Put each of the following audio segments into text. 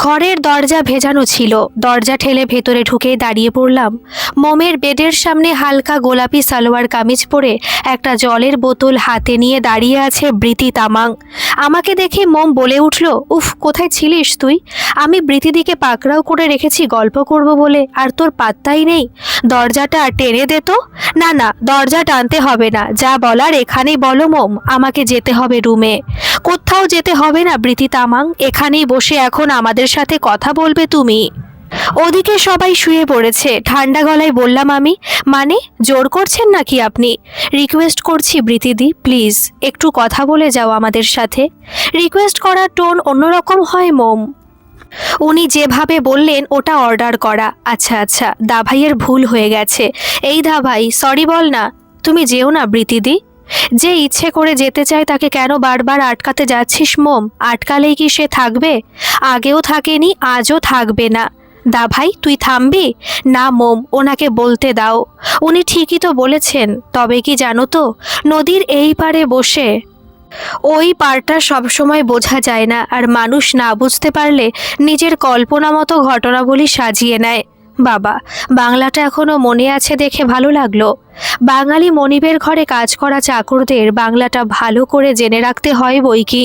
ঘরের দরজা ভেজানো ছিল। দরজা ঠেলে ভেতরে ঢুকে দাঁড়িয়ে পড়লাম। মোমের বেডের সামনে হালকা গোলাপি সালোয়ার কামিজ পরে একটা জলের বোতল হাতে নিয়ে দাঁড়িয়ে আছে বৃতি তামাং। আমাকে দেখে মোম বলে উঠল, উফ, কোথায় ছিলিস তুই? আমি বৃতিদিকে পাকড়াও করে রেখেছি গল্প করব বলে, আর তোর পাত্তাই নেই। দরজাটা টেনে দে তো। না না, দরজা টানতে হবে না, যা বলার এখানেই বলো মোম। আমাকে যেতে হবে রুমে। কোথাও যেতে হবে না বৃতি তামাং, এখানেই বসে এখন আমাদের সাথে কথা বলবে তুমি। ওদিকে সবাই শুয়ে পড়েছে। ঠান্ডা গলায় বললাম আমি, মানে জোর করছেন নাকি আপনি? রিকোয়েস্ট করছি বৃতিদি, প্লিজ একটু কথা বলে যাও আমাদের সাথে। রিকোয়েস্ট করার টোন অন্যরকম হয় মোম। উনি যেভাবে বললেন ওটা অর্ডার করা। আচ্ছা আচ্ছা, দাভাইয়ের ভুল হয়ে গেছে। এই দাভাই, সরি বল না। তুমি যেও না বৃতিদি। যে ইচ্ছে করে যেতে চায় তাকে কেন বারবার আটকাতে যাচ্ছিস মোম? আটকালেই কি সে থাকবে? আগেও থাকেনি, আজও থাকবে না। দা ভাই, তুই থামবি? না মোম, ওনাকে বলতে দাও। উনি ঠিকই তো বলেছেন। তবে কি জানো তো, নদীর এই পারে বসে ওই পারটা সবসময় বোঝা যায় না, আর মানুষ না বুঝতে পারলে নিজের কল্পনা মতো ঘটনাবলী সাজিয়ে নেয়। বাবা, বাংলাটা এখনো মনে আছে দেখে ভালো লাগলো। বাঙালি মনিবের ঘরে কাজ করা চাকরদের বাংলাটা ভালো করে জেনে রাখতে হয় বই কি।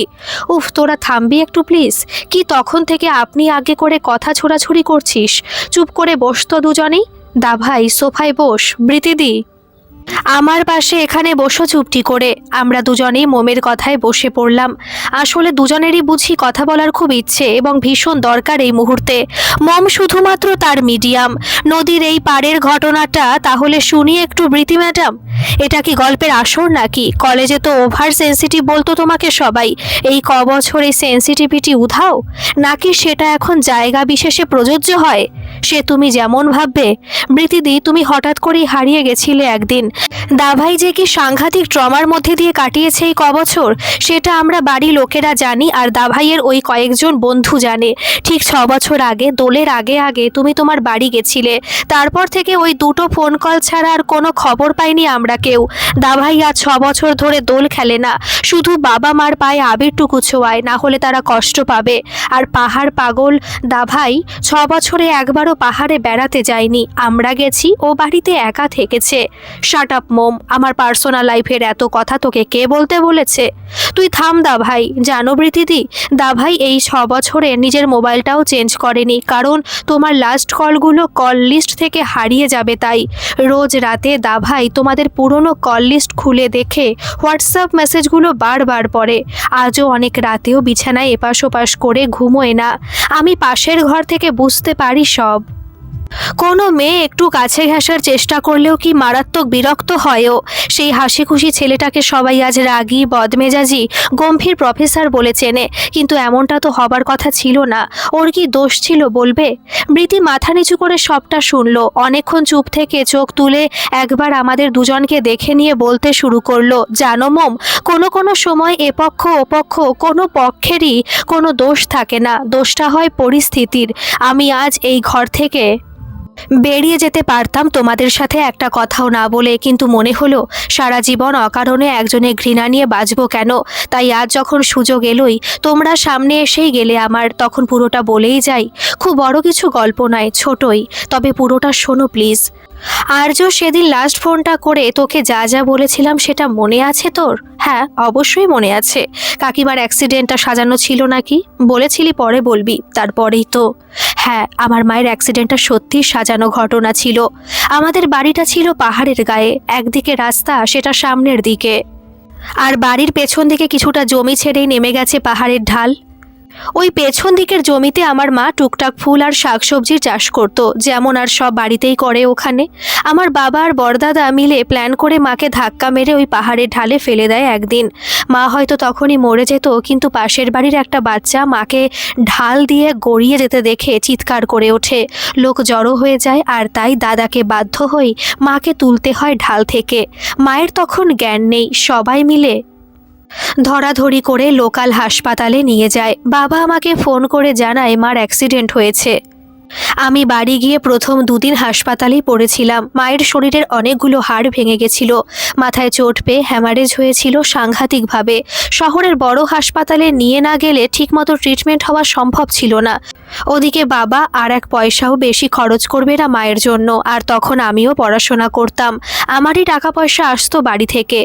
উফ, তোরা থামবি একটু প্লিজ। কি তখন থেকে আপনি আগে করে কথা ছোড়াছুড়ি করছিস? চুপ করে বস তো দুজনেই। দা ভাই, সোফায় বস। বৃতিদি, আমার পাশে এখানে বসো চুপটি করে। আমরা দুজনেই মোমের কথায় বসে পড়লাম। আসলে দুজনেরই বুঝি কথা বলার খুব ইচ্ছে এবং ভীষণ দরকার এই মুহূর্তে। মম শুধুমাত্র তার মিডিয়াম। নদীর এই পাড়ের ঘটনাটা তাহলে শুনি একটু বৃতি ম্যাডাম। এটা কি গল্পের আসর নাকি? কলেজে তো ওভার সেন্সিটিভ বলতো তোমাকে সবাই। এই ক বছর এই সেন্সিটিভিটি উধাও, নাকি সেটা এখন জায়গা বিশেষে প্রযোজ্য হয়? সে তুমি যেমন ভাববে। বৃতিদি, তুমি হঠাৎ করেই হারিয়ে গেছিলে একদিন। দাভাই যে কি সাংঘাতিক ট্রমার মধ্যে দিয়ে কাটিয়েছে এই কবছর, সেটা আমরা বাড়ি লোকেরা জানি, আর দাভাইয়ের ওই কয়েকজন বন্ধু জানে। ঠিক 6 বছর আগে, দোলের আগে আগে তুমি তোমার বাড়ি গেছিলে। তারপর থেকে ওই দুটো ফোন কল ছাড়া আর কোনো খবর পাইনি আমরা কেউ। দাভাই আজ 6 বছর ধরে দোল খেলে না। শুধু বাবা মার পায়ে আবিরটুকু ছোঁয়ায়, না হলে তারা কষ্ট পাবে। আর পাহাড় পাগল দাভাই 6 বছরে একবারও পাহাড়ে বেড়াতে যায়নি। আমরা গেছি, ও বাড়িতে একা থেকেছে। শাট আপ মোম, আমার পার্সোনাল লাইফের এত কথা তোকে কে বলতে বলেছে? তুই থাম দাভাই। জানো বৃতিদি, দাভাই এই 6 বছরে নিজের মোবাইলটাও চেঞ্জ করেনি, কারণ তোমার লাস্ট কলগুলো কল লিস্ট থেকে হারিয়ে যাবে তাই। রোজ রাতে দাভাই তোমাদের পুরনো কল লিস্ট খুলে দেখে হোয়াটসঅ্যাপ মেসেজগুলো বারবার পড়ে। আজও অনেক রাতেও বিছানায় এপাশ ওপাশ করে ঘুমোয় না। আমি পাশের ঘর থেকে বুঝতে পারি সব। কোনো মেয়ে একটু কাছে ঘেঁষার চেষ্টা করলেও কি মারাত্মক বিরক্ত হয়ও। সেই হাসি খুশি ছেলেটাকে সবাই আজ রাগী, বদমেজাজি, গম্ভীর প্রফেসর বলে চেনে, কিন্তু এমনটা তো হবার কথা ছিল না। ওর কি দোষ ছিল বলবে? বৃতি মাথা নিচু করে সবটা শুনলো। অনেকক্ষণ চুপ থেকে চোখ তুলে একবার আমাদের দুজনকে দেখে নিয়ে বলতে শুরু করলো, জানো মোম, কোনো সময় এপক্ষ ওপক্ষ কোনো পক্ষেরই কোনো দোষ থাকে না, দোষটা হয় পরিস্থিতির। আমি আজ এই ঘর থেকে বেরিয়ে যেতে পারতাম তোমাদের সাথে একটা কথাও না বলে, কিন্তু মনে হলো সারা জীবন অকারণে একজনের ঘৃণা নিয়ে বাঁচবো কেন। তাই আজ যখন সুযোগ এলোই, তোমরা সামনে এসেই গেলে আমার, তখন পুরোটা বলেই যাই। খুব বড় কিছু গল্প নয়, ছোটই, তবে পুরোটা শোনো প্লিজ। আর্য, সেদিন লাস্ট ফোনটা করে তোকে যা যা বলেছিলাম সেটা মনে আছে তোর? হ্যাঁ, অবশ্যই মনে আছে। কাকিমার অ্যাক্সিডেন্টটা সাজানো ছিল নাকি? বলেছিলি পরে বলবি, তারপরেই তো। হ্যাঁ, আমার মায়ের অ্যাক্সিডেন্টটা সত্যিই সাজানো ঘটনা ছিল। আমাদের বাড়িটা ছিল পাহাড়ের গায়ে, একদিকে রাস্তা, সেটা সামনের দিকে, আর বাড়ির পেছন দিকে কিছুটা জমি ছেড়েই নেমে গেছে পাহাড়ের ঢাল। ওই পেছন দিকের জমিতে আমার মা টুকটাক ফুল আর শাকসবজির চাষ করতো, যেমন আর সব বাড়িতেই করে ওখানে। আমার বাবা আর বড়দাদা মিলে প্ল্যান করে মাকে ধাক্কা মেরে ওই পাহাড়ের ঢালে ফেলে দেয় একদিন। মা হয়তো তখনই মরে যেত, কিন্তু পাশের বাড়ির একটা বাচ্চা মাকে ঢাল দিয়ে গড়িয়ে যেতে দেখে চিৎকার করে ওঠে। লোক জড়ো হয়ে যায়, আর তাই দাদাকে বাধ্য হয়ে মাকে তুলতে হয় ঢাল থেকে। মায়ের তখন জ্ঞান নেই। সবাই মিলে ধরাধরি করে লোকাল হাসপাতালে নিয়ে যায়। বাবা আমাকে ফোন করে জানায় মার অ্যাক্সিডেন্ট হয়েছে। আমি বাড়ি গিয়ে প্রথম 2 দিন হাসপাতালেই পড়েছিলাম। মায়ের শরীরের অনেকগুলো হাড় ভেঙে গেছিল, মাথায় চোট পেয়ে হ্যামারেজ হয়েছিল সাংঘাতিকভাবে। শহরের বড় হাসপাতালে নিয়ে না গেলে ঠিকমতো ট্রিটমেন্ট হওয়া সম্ভব ছিল না। ওদিকে বাবা আর এক পয়সাও বেশি খরচ করবে না মায়ের জন্য। আর তখন আমিও পড়াশোনা করতাম, আমারই টাকা পয়সা আসতো বাড়ি থেকে।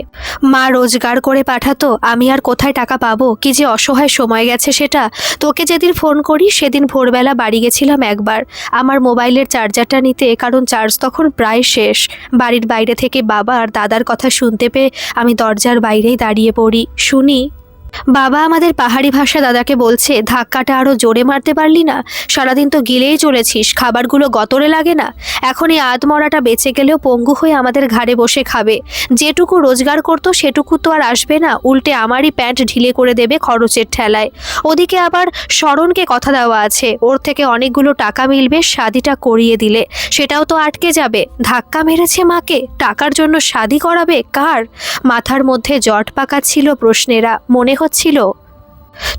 মা রোজগার করে পাঠাতো, আমি আর কোথায় টাকা পাবো? কি যে অসহায় সময় গেছে সেটা। তোকে যেদিন ফোন করি সেদিন ভোরবেলা বাড়ি গেছিলাম একবার আমার মোবাইলের চার্জারটা নিতে, কারণ চার্জ তখন প্রায় শেষ। বাড়ির বাইরে থেকে বাবা আর দাদার কথা শুনতে পেয়ে আমি দরজার বাইরেই দাঁড়িয়ে পড়ি। শুনি বাবা আমাদের পাহাড়ি ভাষা দাদাকে বলছে, ধাক্কাটা আরো জোরে মারতে পারলি না? সারাদিন তো গিলেই চলেছিস, খাবারগুলো গতরে লাগে না? এখন এই আধমরাটা বেঁচে গেলেও পঙ্গু হয়ে আমাদের ঘাড়ে বসে খাবে। যেটুকু রোজগার করতো সেটুকু তো আর আসবে না, উল্টে আমারই প্যান্ট ঢিলে করে দেবে খরচের ঠেলায়। ওদিকে আবার শরণকে কথা দেওয়া আছে, ওর থেকে অনেকগুলো টাকা মিলবে শাদিটা করিয়ে দিলে, সেটাও তো আটকে যাবে। ধাক্কা মেরেছে মাকে, টাকার জন্য শাদি করাবে কার? মাথার মধ্যে জট পাকাচ্ছিল প্রশ্নেরা। মনে হচ্ছিল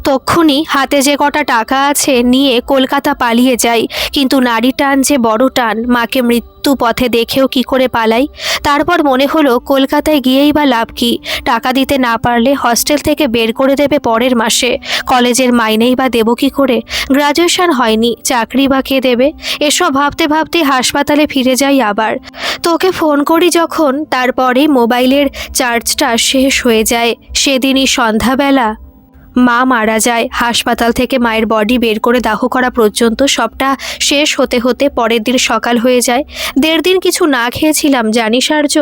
তক্ষুনি হাতে যে কটা টাকা আছে নিয়ে কলকাতা পালিয়ে যাই, কিন্তু নারী টান যে বড় টান, মাকে মৃত্যু পথে দেখেও কি করে পালাই? তারপর মনে হলো কলকাতায় গিয়েই বা লাভ কি? টাকা দিতে না পারলে হস্টেল থেকে বের করে দেবে পরের মাসে, কলেজের মাইনেই বা দেবো কি করে? গ্রাজুয়েশন হয়নি, চাকরি বা কে দেবে? এসব ভাবতে ভাবতে হাসপাতালে ফিরে যাই আবার। তোকে ফোন করি যখন, তারপরেই মোবাইলের চার্জটা শেষ হয়ে যায়। সেদিনই সন্ধ্যাবেলা মা মারা যায়। হাসপাতাল থেকে মায়ের বডি বের করে দাহ করা পর্যন্ত সবটা শেষ হতে হতে পরের দিন সকাল হয়ে যায়। 1.5 দিন কিছু না খেয়েছিলাম জানিস আর্য।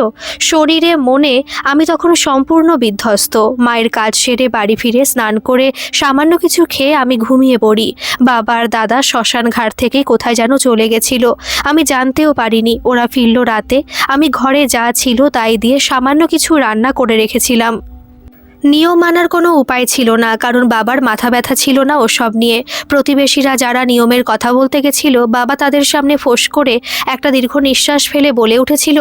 শরীরে মনে আমি তখন সম্পূর্ণ বিধ্বস্ত। মায়ের কাজ সেরে বাড়ি ফিরে স্নান করে সামান্য কিছু খেয়ে আমি ঘুমিয়ে পড়ি। বাবা আর দাদা শ্মশান ঘাট থেকে কোথায় যেন চলে গেছিল, আমি জানতেও পারিনি। ওরা ফিরল রাতে। আমি ঘরে যা ছিল তাই দিয়ে সামান্য কিছু রান্না করে রেখেছিলাম। নিয়ম মানার কোনো উপায় ছিল না, কারণ বাবার মাথা ব্যথা ছিল না ওসব নিয়ে। প্রতিবেশীরা যারা নিয়মের কথা বলতে গেছিল, বাবা তাদের সামনে ফোঁস করে একটা দীর্ঘ নিঃশ্বাস ফেলে বলে উঠেছিল,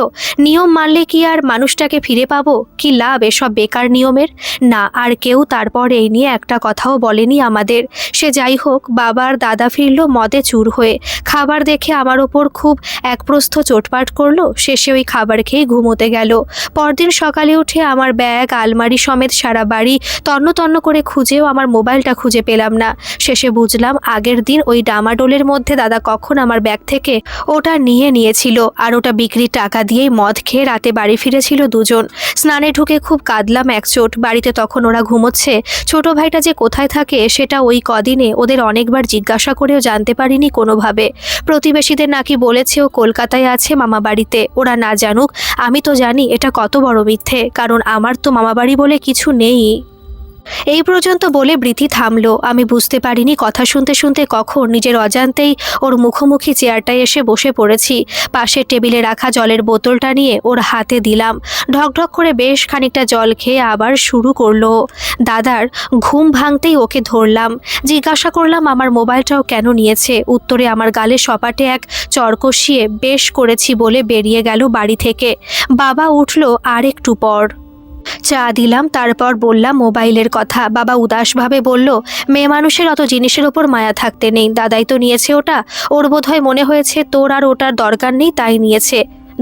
নিয়ম মানলে কি আর মানুষটাকে ফিরে পাবো? কি লাভ এসব বেকার নিয়মের? না, আর কেউ তারপর এই নিয়ে একটা কথাও বলেনি আমাদের। সে যাই হোক, বাবা আর দাদা ফিরল মদে চুর হয়ে। খাবার দেখে আমার ওপর খুব একপ্রস্থ চোটপাট করলো। শেষে ওই খাবার খেয়ে ঘুমোতে গেল। পরদিন সকালে উঠে আমার ব্যাগ আলমারি সমেত সারা বাড়ি তন্ন তন্ন করে খুঁজেও আমার মোবাইলটা খুঁজে পেলাম না। শেষে বুঝলাম আগের দিন ওই ডামাডোলের মধ্যে দাদা কখন আমার ব্যাগ থেকে ওটা নিয়েছিল, আর ওটা বিক্রির টাকা দিয়েই মদ খেয়ে রাতে বাড়ি ফিরেছিল দুজন। স্নানে ঢুকে খুব কাঁদলাম একচোট। বাড়িতে তখন ওরা ঘুমোচ্ছে। ছোট ভাইটা যে কোথায় থাকে সেটা ওই কদিনে ওদের অনেকবার জিজ্ঞাসা করেও জানতে পারিনি কোনোভাবে। প্রতিবেশীদের নাকি বলেছে ও কলকাতায় আছে মামা বাড়িতে। ওরা না জানুক, আমি তো জানি এটা কত বড় মিথ্যে, কারণ আমার তো মামা বাড়ি বলে কিছু নেই। এই পর্যন্ত বলে বৃথি থামলো। আমি বুঝতে পারিনি কথা শুনতে শুনতে কখন নিজের অজান্তেই ওর মুখোমুখি চেয়ারটায় এসে বসে পড়েছি। পাশের টেবিলে রাখা জলের বোতলটা নিয়ে ওর হাতে দিলাম। ঢকঢক করে বেশ খানিকটা জল খেয়ে আবার শুরু করলো। দাদার ঘুম ভাঙতেই ওকে ধরলাম। জিজ্ঞাসা করলাম আমার মোবাইলটাও কেন নিয়েছে। উত্তরে আমার গালে সপাটে এক চড় কষিয়ে বেশ করেছি বলে বেরিয়ে গেল বাড়ি থেকে। বাবা উঠল আর একটু পর। চা দিলাম, তারপর বললাম মোবাইলের কথা। বাবা উদাসভাবে বলল, মেয়ে মানুষের অত জিনিসের ওপর মায়া থাকতে নেই, দাদাই তো নিয়েছে ওটা। ওর বোধহয় মনে হয়েছে তোর আর ওটার দরকার নেই, তাই নিয়েছে।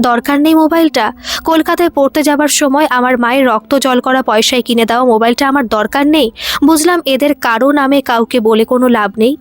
দরকার নেই মোবাইলটা? কলকাতায় পড়তে যাবার সময় আমার মায়ের রক্ত জল করা পয়সায় কিনে দেওয়া মোবাইলটা আমার দরকার নেই? বুঝলাম এদের কারো নামে কাউকে বলে কোনো লাভ নেই।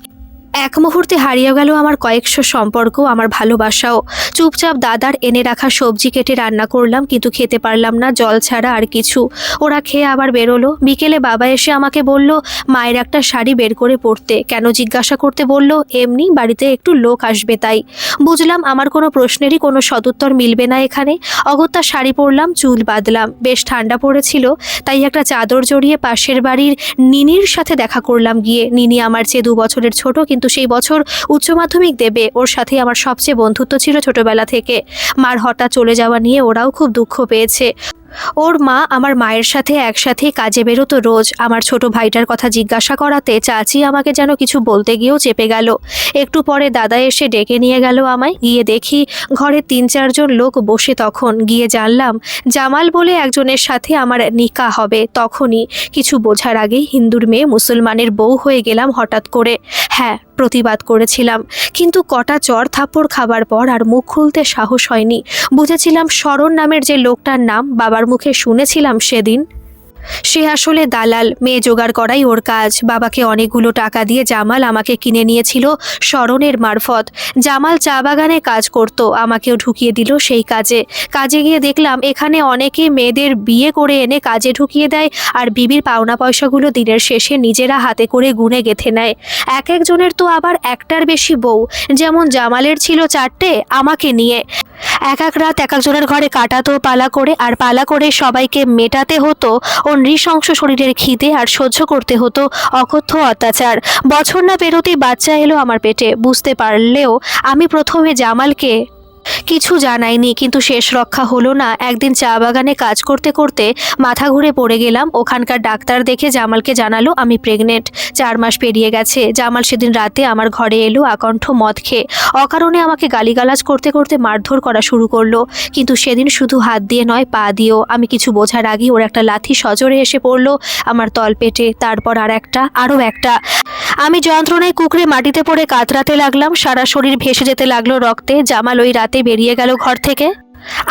এক মুহূর্তে হারিয়ে গেল আমার কয়েকশো সম্পর্ক, আমার ভালোবাসাও। চুপচাপ দাদার এনে রাখা সবজি কেটে রান্না করলাম, কিন্তু খেতে পারলাম না জল ছাড়া আর কিছু। ওরা খেয়ে আবার বেরোলো। বিকেলে বাবা এসে আমাকে বলল মায়ের একটা শাড়ি বের করে পরতে। কেন জিজ্ঞাসা করতে বলল? এমনি, বাড়িতে একটু লোক আসবে তাই। বুঝলাম আমার কোনো প্রশ্নেরই কোনো সদুত্তর মিলবে না এখানে। অগত্যা শাড়ি পরলাম, চুল বাঁধলাম। বেশ ঠান্ডা পড়েছিল, তাই একটা চাদর জড়িয়ে পাশের বাড়ির নিনির সাথে দেখা করলাম গিয়ে। নিনি আমার চেয়ে 2 বছরের ছোট, কিন্তু সেই বছর উচ্চ মাধ্যমিক দেবে। ওর সাথে আমার সবচেয়ে বন্ধুত্ব ছিল ছোটবেলা থেকে। মার হঠাৎ চলে যাওয়া নিয়ে ওরাও খুব দুঃখ পেয়েছে। ওর মা আমার মায়ের সাথে একসাথে কাজে বেরোতো রোজ। আমার ছোট ভাইটার কথা জিজ্ঞাসা করাতে চাচি আমাকে যেন কিছু বলতে গিয়েও চেপে গেল। একটু পরে দাদা এসে ডেকে নিয়ে গেল আমায়। গিয়ে দেখি ঘরে 3-4 জন লোক বসে। তখন গিয়ে জানলাম জামাল বলে একজনের সাথে আমার নিকা হবে। তখনই কিছু বোঝার আগেই হিন্দুর মেয়ে মুসলমানের বউ হয়ে গেলাম হঠাৎ করে। হ্যাঁ, প্রতিবাদ করেছিলাম, কিন্তু কটা চড় থাপ্পড় খাবার পর আর মুখ খুলতে সাহস হয়নি। বুঝেছিলাম শরণ নামের যে লোকটার নাম বাবার মুখে শুনেছিলাম সেদিন, সে আসলে দালাল, মেয়ে জোগাড় করাই ওর কাজ। বাবাকে অনেকগুলো টাকা দিয়ে জামাল আমাকে কিনে নিয়েছিল স্মরণের মারফত। জামাল চা বাগানে কাজ করত, আমাকেও ঢুকিয়ে দিল সেই কাজে। কাজে গিয়ে দেখলাম এখানে অনেকে মেয়েদের বিয়ে করে এনে কাজে ঢুকিয়ে দেয়, আর বিবির পাওনা পয়সাগুলো দিনের শেষে নিজেরা হাতে করে গুনে গেঁথে নেয়। এক একজনের তো আবার একটার বেশি বউ, যেমন জামালের ছিল 4টে আমাকে নিয়ে। এক এক রাত এক একজনের ঘরে কাটাতো পালা করে, আর পালা করে সবাইকে মেটাতে হতো ও নৃশংস শরীরের খিদে, আর সহ্য করতে হতো অকথ্য অত্যাচার। বছর না পেরোতেই বাচ্চা এলো আমার পেটে। বুঝতে পারলেও আমি প্রথমে জামালকে কিছু জানাইনি, কিন্তু শেষ রক্ষা হলো না। একদিন চা বাগানে কাজ করতে করতে মাথা ঘুরে পড়ে গেলাম। ওখানকার ডাক্তার দেখে জামালকে জানালো আমি প্রেগনেন্ট। 4 মাস পেরিয়ে গেছে। জামাল সেদিন রাতে আমার ঘরে এলো আকণ্ঠ মদ খেয়ে। অকারণে আমাকে গালিগালাজ করতে করতে মারধর করা শুরু করলো। কিন্তু সেদিন শুধু হাত দিয়ে নয়, পা দিয়েও। আমি কিছু বোঝার আগেই ওর একটা লাথি সজোরে এসে পড়লো আমার তলপেটে, তারপর আরও একটা। আমি যন্ত্রণায় কুকড়ে মাটিতে পড়ে কাতরাতে লাগলাম। সারা শরীর ভেসে যেতে লাগলো রক্তে। জামাল ওই রাতে বেরিয়ে গেল ঘর থেকে।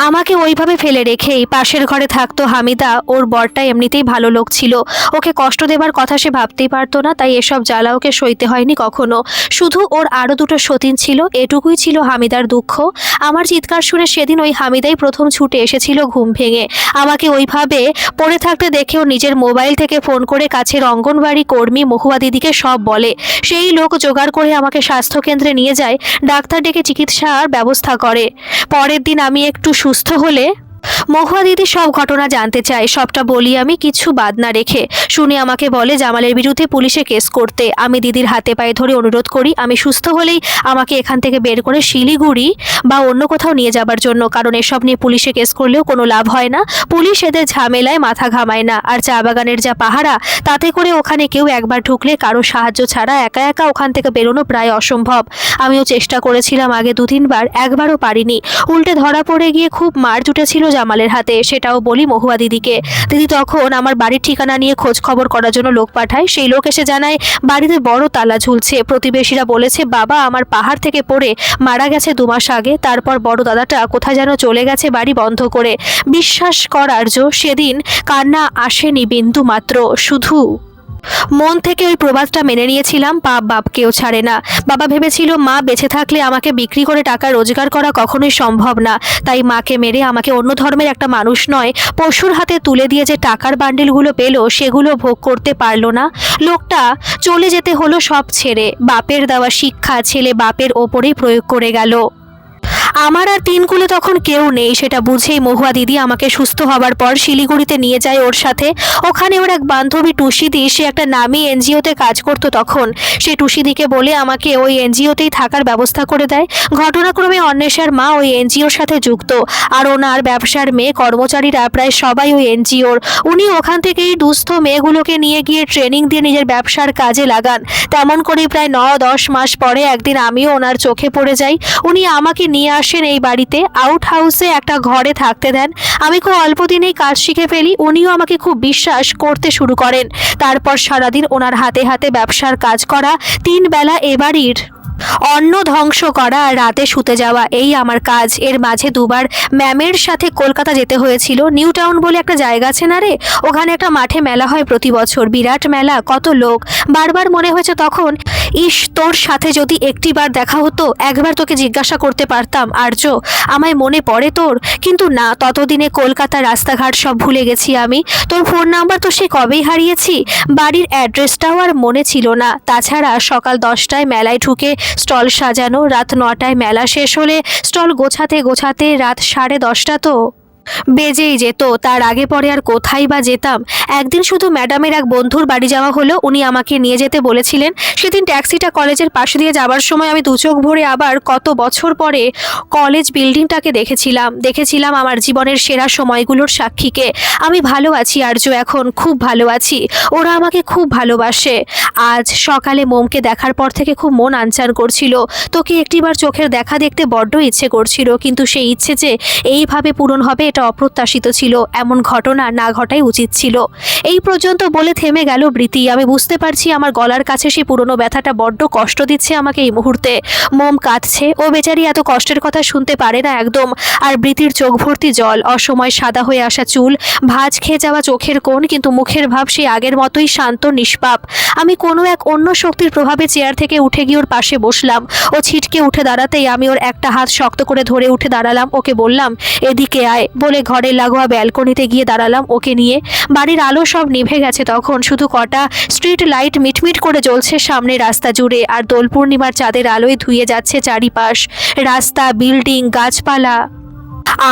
আমাকে ওইভাবে ফেলে রেখেই পাশের ঘরে থাকতো হামিদা। ওর বরটা এমনিতেই ভালো লোক ছিল, ওকে কষ্ট দেবার কথা সে ভাবতেই পারতো না, তাই এসব জ্বালা ওকে সইতে হয়নি কখনো। শুধু ওর আরও 2টো সতীন ছিল, এটুকুই ছিল হামিদার দুঃখ। আমার চিৎকার শুনে সেদিন ওই হামিদাই প্রথম ছুটে এসেছিল ঘুম ভেঙে। আমাকে ওইভাবে পড়ে থাকতে দেখেও নিজের মোবাইল থেকে ফোন করে কাছের অঙ্গনবাড়ি কর্মী মহুয়া দিদিকে সব বলে। সেই লোক জোগাড় করে আমাকে স্বাস্থ্যকেন্দ্রে নিয়ে যায়, ডাক্তার ডেকে চিকিৎসার ব্যবস্থা করে। পরের দিন আমি একটু সুস্থ হলে মহুয়া দিদি সব ঘটনা জানতে চায়। সবটা বলি আমি, কিছু বাদ না রেখে। শুনে আমাকে বলে জামালের বিরুদ্ধে পুলিশে কেস করতে। আমি দিদির হাতে পায়ে ধরে অনুরোধ করি আমি সুস্থ হলেই আমাকে এখান থেকে বের করে শিলিগুড়ি বা অন্য কোথাও নিয়ে যাবার জন্য, কারণ এসব নিয়ে পুলিশে কেস করলেও কোনো লাভ হয় না। পুলিশ এদের ঝামেলায় মাথা ঘামায় না। আর চা বাগানের যা পাহারা, তাতে করে ওখানে কেউ একবার ঢুকলে কারো সাহায্য ছাড়া একা একা ওখান থেকে বেরোনো প্রায় অসম্ভব। আমিও চেষ্টা করেছিলাম আগে 2-3 বার, একবারও পারিনি। উল্টে ধরা পড়ে গিয়ে খুব মার জুটেছিল জামালের হাতে, সেটাও বলি মহুয়া দিদিকে। দিদি তখন আমার বাড়ির ঠিকানা নিয়ে খোঁজ খবর করার জন্য লোক পাঠায়। সেই লোক এসে জানায় বাড়িতে বড় তালা ঝুলছে। প্রতিবেশীরা বলেছে বাবা আমার পাহাড় থেকে পড়ে মারা গেছে 2 মাস আগে। তারপর বড় দাদাটা কোথায় যেন চলে গেছে বাড়ি বন্ধ করে। বিশ্বাস করার সেদিন কান্না আসেনি বিন্দু মাত্র, শুধু মন থেকে ওই প্রবাদটা মেনে নিয়েছিলাম, পাপ বাপকেও ছাড়ে না। বাবা ভেবেছিল মা বেঁচে থাকলে আমাকে বিক্রি করে টাকা রোজগার করা কখনোই সম্ভব না, তাই মাকে মেরে আমাকে অন্য ধর্মের একটা মানুষ নয় পশুর হাতে তুলে দিয়ে যে টাকার বান্ডিলগুলো পেল সেগুলো ভোগ করতে পারলো না। লোকটা চলে যেতে হলো সব ছেড়ে। বাপের দেওয়া শিক্ষা ছেলে বাপের ওপরেই প্রয়োগ করে গেল। আমার আর 3 কুলে তখন কেউ নেই, সেটা বুঝেই মহুয়া দিদি আমাকে সুস্থ হবার পর শিলিগুড়িতে নিয়ে যায় ওর সাথে। ওখানে ওর এক বান্ধবী টুসিদি, সে একটা নামী এনজিওতে কাজ করতো তখন। সে টুসিদিকে বলে আমাকে ওই এনজিওতেই থাকার ব্যবস্থা করে দেয়। ঘটনাক্রমে অন্বেষার মা ওই এনজিওর সাথে যুক্ত, আর ওনার ব্যবসার মেয়ে কর্মচারীরা প্রায় সবাই ওই এনজিওর। উনি ওখান থেকেই দুস্থ মেয়েগুলোকে নিয়ে গিয়ে ট্রেনিং দিয়ে নিজের ব্যবসার কাজে লাগান। তেমন করেই প্রায় 9-10 মাস পরে একদিন আমিও ওনার চোখে পড়ে যাই। উনি আমাকে নিয়ে আসেন এই বাড়িতে, আউট হাউসে একটা ঘরে থাকতে দেন। আমি খুব অল্প দিনেই কাজ শিখে ফেলি। উনিও আমাকে খুব বিশ্বাস করতে শুরু করেন। তারপর সারাদিন ওনার হাতে হাতে ব্যবসার কাজ করা, 3 বেলা এ বাড়ির অন্ন ধ্বংস করা আর রাতে শুতে যাওয়া, এই আমার কাজ। এর মাঝে 2 বার ম্যামের সাথে কলকাতা যেতে হয়েছিল। নিউ টাউন বলে একটা জায়গা আছে না রে, ওখানে একটা মাঠে মেলা হয় প্রতি বছর, বিরাট মেলা, কত লোক। বারবার মনে হয়েছে তখন, ইস তোর সাথে যদি একটিবার দেখা হতো, একবার তোকে জিজ্ঞাসা করতে পারতাম আর্য আমায় মনে পড়ে তোর। কিন্তু না, ততদিনে কলকাতার রাস্তাঘাট সব ভুলে গেছি আমি। তোর ফোন নাম্বার তো সে কবেই হারিয়েছি, বাড়ির অ্যাড্রেসটাও আর মনে ছিল না। তাছাড়া সকাল 10টায় মেলায় ঢুকে স্টল সাজানো, রাত 9টায় মেলা শেষ হলে স্টল গোছাতে গোছাতে রাত 10:30 তো বেজেই যেত। তার আগে পরে আর কোথায় বা যেতাম। একদিন শুধু ম্যাডামের এক বন্ধুর বাড়ি যাওয়া হলো, উনি আমাকে নিয়ে যেতে বলেছিলেন। সেদিন ট্যাক্সিটা কলেজের পাশে দিয়ে যাবার সময় আমি 2 চোখ ভরে আবার কত বছর পরে কলেজ বিল্ডিংটাকে দেখেছিলাম আমার জীবনের সেরা সময়গুলোর সাক্ষীকে। আমি ভালো আছি আর্য, এখন খুব ভালো আছি। ওরা আমাকে খুব ভালোবাসে। আজ সকালে মোমকে দেখার পর থেকে খুব মন আনচান করছিল। তোকে একটিবার চোখের দেখা দেখতে বড্ড ইচ্ছে করছিল, কিন্তু সেই ইচ্ছে যে এইভাবে পূরণ হবে এটা এটা অপ্রত্যাশিত ছিল, এমন ঘটনা না ঘটাই উচিত ছিল। এই পর্যন্ত বলে থেমে গেল বৃতি। আমি বুঝতে পারছি আমার গলার কাছে সেই পুরনো ব্যথাটা বড্ড কষ্ট দিচ্ছে আমাকে এই মুহূর্তে। মোম কাঁদছে, ও বেচারি এত কষ্টের কথা শুনতে পারে না একদম। আর বৃতির চোখ ভর্তি জল, অসময় সাদা হয়ে আসা চুল, ভাঁজ খেয়ে যাওয়া চোখের কোণ, কিন্তু মুখের ভাব সেই আগের মতোই শান্ত নিষ্পাপ। আমি কোনো এক অন্য শক্তির প্রভাবে চেয়ার থেকে উঠে গিয়ে ওর পাশে বসলাম। ও ছিটকে উঠে দাঁড়াতেই আমি ওর একটা হাত শক্ত করে ধরে উঠে দাঁড়ালাম। ওকে বললাম, এদিকে আয় বলে ঘরের লাগোয়া ব্যালকনিতে গিয়ে দাঁড়ালাম ওকে নিয়ে। বাড়ির আলো সব নিভে গেছে তখন, শুধু কটা স্ট্রিট লাইট মিটমিট করে জ্বলছে সামনে রাস্তা জুড়ে। আর দোল পূর্ণিমার চাঁদের আলোয় ধুয়ে যাচ্ছে চারিপাশ, রাস্তা, বিল্ডিং, গাছপালা।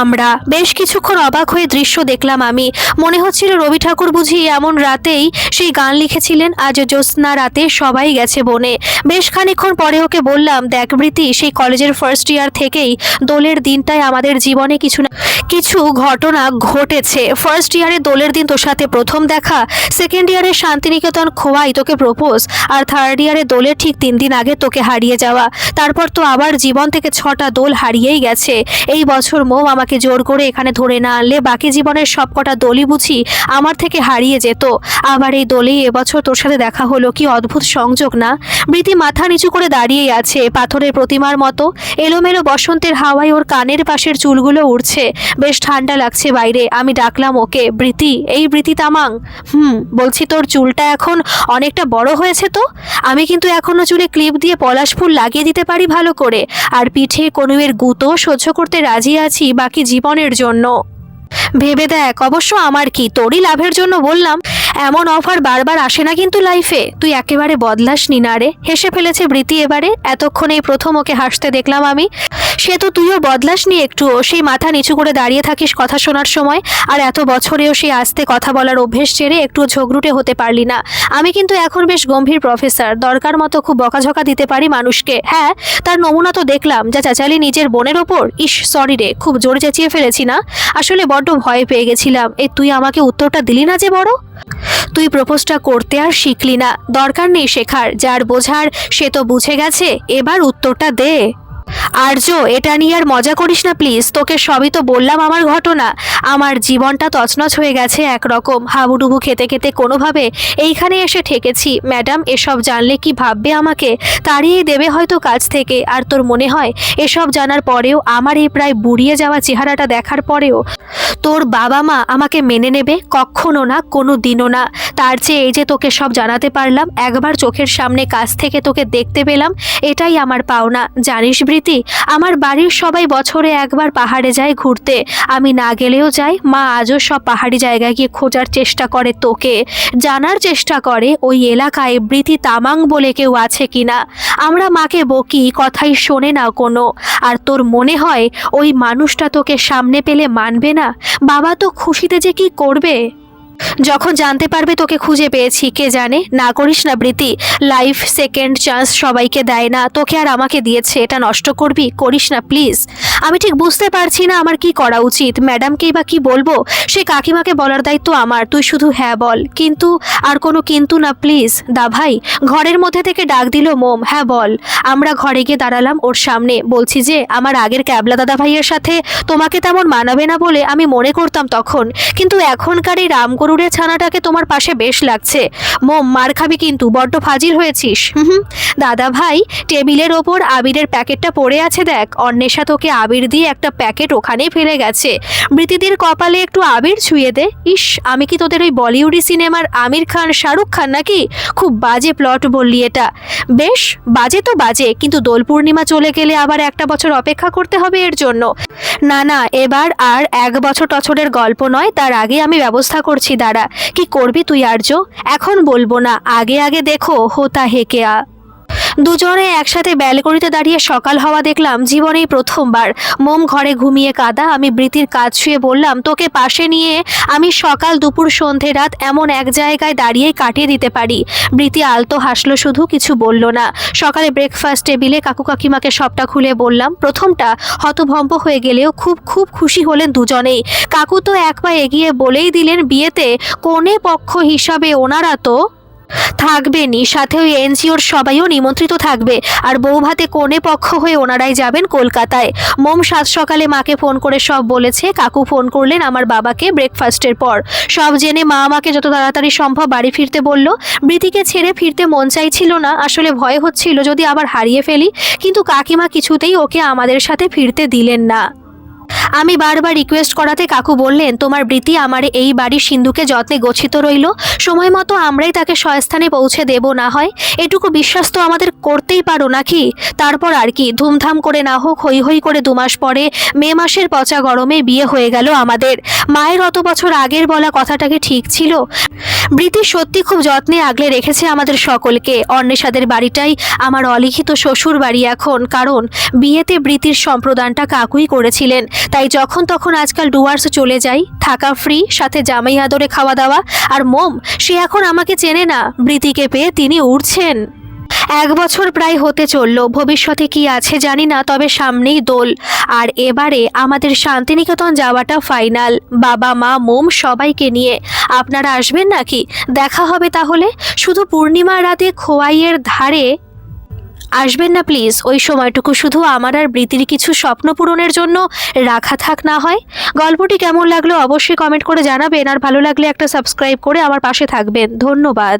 আমরা বেশ কিছুক্ষণ অবাক হয়ে দৃশ্য দেখলাম। আমি মনে হচ্ছিল রবি ঠাকুর বুঝি এমন রাতেই সেই গান লিখেছিলেন, আজ জ্যোৎস্না রাতে সবাই গেছে বনে। বেশ খানিকক্ষণ পরে ওকে বললাম, দেখ বৃতি, সেই কলেজের ফার্স্ট ইয়ার থেকেই দোলের দিনটায় আমাদের জীবনে কিছু না কিছু ঘটনা ঘটেছে। ফার্স্ট ইয়ারে দোলের দিন তোর সাথে প্রথম দেখা, সেকেন্ড ইয়ারে শান্তিনিকেতন খোয়াই তোকে প্রপোজ, আর থার্ড ইয়ারে দোলের ঠিক 3 দিন আগে তোকে হারিয়ে যাওয়া। তারপর তো আবার জীবন থেকে 6টা দোল হারিয়েই গেছে। এই বছর মোম আমাকে জোর করে এখানে ধরে না আনলে বাকি জীবনের সবকটা দোলই বুঝি আমার থেকে হারিয়ে যেত। আবার এই দোলেই এবছর তোর সাথে দেখা হলো, কি অদ্ভুত সংযোগ না? বৃতি মাথা নিচু করে দাঁড়িয়েই আছে পাথরের প্রতিমার মতো। এলোমেলো বসন্তের হাওয়ায় ওর কানের পাশের চুলগুলো উড়ছে। বেশ ঠান্ডা লাগছে বাইরে। আমি ডাকলাম ওকে, বৃতি, এই বৃতি তামাং। বলছি তোর চুলটা এখন অনেকটা বড় হয়েছে তো। আমি কিন্তু এখনো চুলে ক্লিপ দিয়ে পলাশ ফুল লাগিয়ে দিতে পারি ভালো করে, আর পিঠে কনুয়ের গুঁতো সহ্য করতে রাজি আছি বাকি জীবনের জন্য। ভেবে দেখ, অবশ্য আমার কি, তোরই লাভের জন্য বললাম। এমন অফার বারবার আসে না কিন্তু লাইফে। তুই একেবারে বদলাসনি না রে। হেসে ফেলেছে বৃতি এবারে। এতক্ষণ এই প্রথম ওকে হাসতে দেখলাম আমি। সে তো তুইও বদলাসনি একটুও। সেই মাথা নিচু করে দাঁড়িয়ে থাকিস কথা শোনার সময়, আর এত বছরেও সেই আস্তে কথা বলার অভ্যেস ছেড়ে একটুও ঝগড়ুটে হতে পারলি না। আমি কিন্তু এখন বেশ গম্ভীর প্রফেসর, দরকার মতো খুব বকাঝকা দিতে পারি মানুষকে। হ্যাঁ, তার নমুনা তো দেখলাম, যা চাচালি নিজের বোনের ওপর। ইস, সরি রে, খুব জোরে চেঁচিয়ে ফেলেছি না? আসলে বড্ড ভয় পেয়ে গেছিলাম। এই তুই আমাকে উত্তরটা দিলি না যে বড়। তুই প্রপোজটা করতে আর শিখলি না, দরকার নেই শেখার। যার বোঝার সে তো বুঝে গেছে, এবার উত্তরটা দে। আর্য, এটা নিয়ে আর মজা করিস না প্লিজ। তোকে সবই তো বললাম আমার ঘটনা। আমার জীবনটা তছনছ হয়ে গেছে একরকম। হাবুডুবু খেতে খেতে কোনোভাবে এইখানে এসে ঠেকেছি। ম্যাডাম এসব জানলে কি ভাববে? আমাকে তাড়িয়ে দেবে হয়তো কাজ থেকে। আর তোর মনে হয় এসব জানার পরেও, আমার এই প্রায় বুড়িয়ে যাওয়া চেহারাটা দেখার পরেও তোর বাবা মা আমাকে মেনে নেবে? কখনো না, কোনো দিনও না। তার চেয়ে এই যে তোকে সব জানাতে পারলাম, একবার চোখের সামনে কাছ থেকে তোকে দেখতে পেলাম, এটাই আমার পাওনা। জানিস বৃতি, আমার বাড়ির সবাই বছরে একবার পাহাড়ে যায় ঘুরতে। আমি না গেলেও যাই, মা আজও সব পাহাড়ি জায়গায় গিয়ে খোঁজার চেষ্টা করে তোকে, জানার চেষ্টা করে ওই এলাকায় বৃতি তামাং বলে কেউ আছে কিনা। আমরা মাকে বকি, কথাই শোনে না কোনো। আর তোর মনে হয় ওই মানুষটা তোকে সামনে পেলে মানবে না? বাবা তো খুশিতে যে কি করবে যখন জানতে পারবে তোকে খুঁজে পেয়েছি। কে জানে। না করিস না বৃতি, লাইফ সেকেন্ড চান্স সবাইকে দেয় না, তোকে আর আমাকে দিয়েছে। এটা নষ্ট করবি? করিস না প্লিজ। আমি ঠিক বুঝতে পারছি না আমার কি করা উচিত। ম্যাডামকেই বা কি বলবো? সে কাকিমাকে বলার দায়িত্ব আমার। তুই শুধু হ্যাঁ বল। কিন্তু আর কোনো কিন্তু না প্লিজ। দা ভাই ঘরের মধ্যে থেকে ডাক দিল মোম। হ্যাঁ বল। আমরা ঘরে গিয়ে দাঁড়ালাম ওর সামনে। বলছি যে আমার আগের ক্যাবলা দাদা ভাইয়ের সাথে তোমাকে তেমন মানাবে না বলে আমি মনে করতাম তখন, কিন্তু এখনকার এই রামগরুড়ের ছানাটাকে তোমার পাশে বেশ লাগছে। মোম, মার খাবি কিন্তু, বড্ড ফাজিল হয়েছিস। দাদা ভাই, টেবিলের ওপর আবিরের প্যাকেটটা পড়ে আছে দেখ। অন্বেষা তোকে আবির দিয়ে একটা প্যাকেট ওখানেই ফেলে গেছে। বৃতিদের কপালে একটু আবির ছুঁয়ে দে। ইস, আমি কি তোদের ওই বলিউডি সিনেমার আমির খান শাহরুখ খান নাকি? খুব বাজে প্লট বললি এটা। বেশ, বাজে তো বাজে, কিন্তু দোল পূর্ণিমা চলে গেলে আবার একটা বছর অপেক্ষা করতে হবে এর জন্য। না না, এবার আর 1 বছর টছরের গল্প নয়, তার আগে আমি ব্যবস্থা করছি। দাঁড়া, কি করবি তুই আর্য? এখন বলবো না, আগে আগে দেখো হোতা হে কেয়া। দুজনে একসাথে ব্যালকনিতে দাঁড়িয়ে সকাল হওয়া দেখলাম জীবনেই প্রথমবার। মোম ঘরে ঘুমিয়ে কাঁদা। আমি বৃতির কাজ শুয়ে বললাম, তোকে পাশে নিয়ে আমি সকাল দুপুর সন্ধে রাত এমন এক জায়গায় দাঁড়িয়েই কাটিয়ে দিতে পারি। বৃতি আলতো হাসলো, শুধু কিছু বলল না। সকালে ব্রেকফাস্ট টেবিলে কাকু কাকিমাকে সবটা খুলে বললাম। প্রথমটা হতভম্ব হয়ে গেলেও খুব খুব খুশি হলেন দুজনেই। কাকু তো এক পা এগিয়ে বলেই দিলেন, বিয়েতে কনে পক্ষ হিসাবে ওনারা তো থাকবেনই, সাথে ওই এনজিওর সবাইও নিমন্ত্রিত থাকবে। আর বউ ভাতে কনে পক্ষ হয়ে ওনারাই যাবেন কলকাতায়। মোম সাত সকালে মাকে ফোন করে সব বলেছে। কাকু ফোন করলেন আমার বাবাকে ব্রেকফাস্টের পর। সব জেনে মা আমাকে যত তাড়াতাড়ি সম্ভব বাড়ি ফিরতে বলল। বৃতিকে ছেড়ে ফিরতে মন চাইছিল না, আসলে ভয় হচ্ছিল যদি আবার হারিয়ে ফেলি, কিন্তু কাকিমা কিছুতেই ওকে আমাদের সাথে ফিরতে দিলেন না। আমি বারবার রিকোয়েস্ট করাতে কাকু বললেন, তোমার বৃতি আমার এই বাড়ির সিন্ধুকে যত্নে গচ্ছিত রইল, সময় মতো আমরাই তাকে স্বস্থানে পৌঁছে দেব না হয়, এটুকু বিশ্বাস তো আমাদের করতেই পারো নাকি। তারপর আর কি, ধুমধাম করে না হোক হই হই করে 2 মাস পরে মে মাসের পচা গরমে বিয়ে হয়ে গেল আমাদের। মায়ের অত বছর আগের বলা কথাটাকে ঠিক ছিল? বৃতি সত্যি খুব যত্নে আগলে রেখেছে আমাদের সকলকে। অন্বেষাদের বাড়িটাই আমার অলিখিত শ্বশুর বাড়ি এখন, কারণ বিয়েতে বৃতির সম্প্রদানটা কাকুই করেছিলেন। তাই যখন তখন আজকাল ডুয়ার্স চলে যাই, থাকা ফ্রি, সাথে জামাই আদরে খাওয়া দাওয়া। আর মোম, সে এখন আমাকে চেনে না, বৃতিকে পেয়ে তিনি উড়ছেন। 1 বছর প্রায় হতে চলল, ভবিষ্যতে কি আছে জানি না, তবে সামনেই দোল। আর এবারে আমাদের শান্তিনিকেতন যাওয়াটা ফাইনাল, বাবা মা মোম সবাইকে নিয়ে। আপনারা আসবেন নাকি? দেখা হবে তাহলে। শুধু পূর্ণিমার রাতে খোয়াইয়ের ধারে আসবেন না প্লিজ। ওই সময়টুকু শুধু আমার আর বৃতির কিছু স্বপ্ন পূরণের জন্য রাখা থাক না হয়। গল্পটি কেমন লাগলো অবশ্যই কমেন্ট করে জানাবেন, আর ভালো লাগলে একটা সাবস্ক্রাইব করে আমার পাশে থাকবেন। ধন্যবাদ।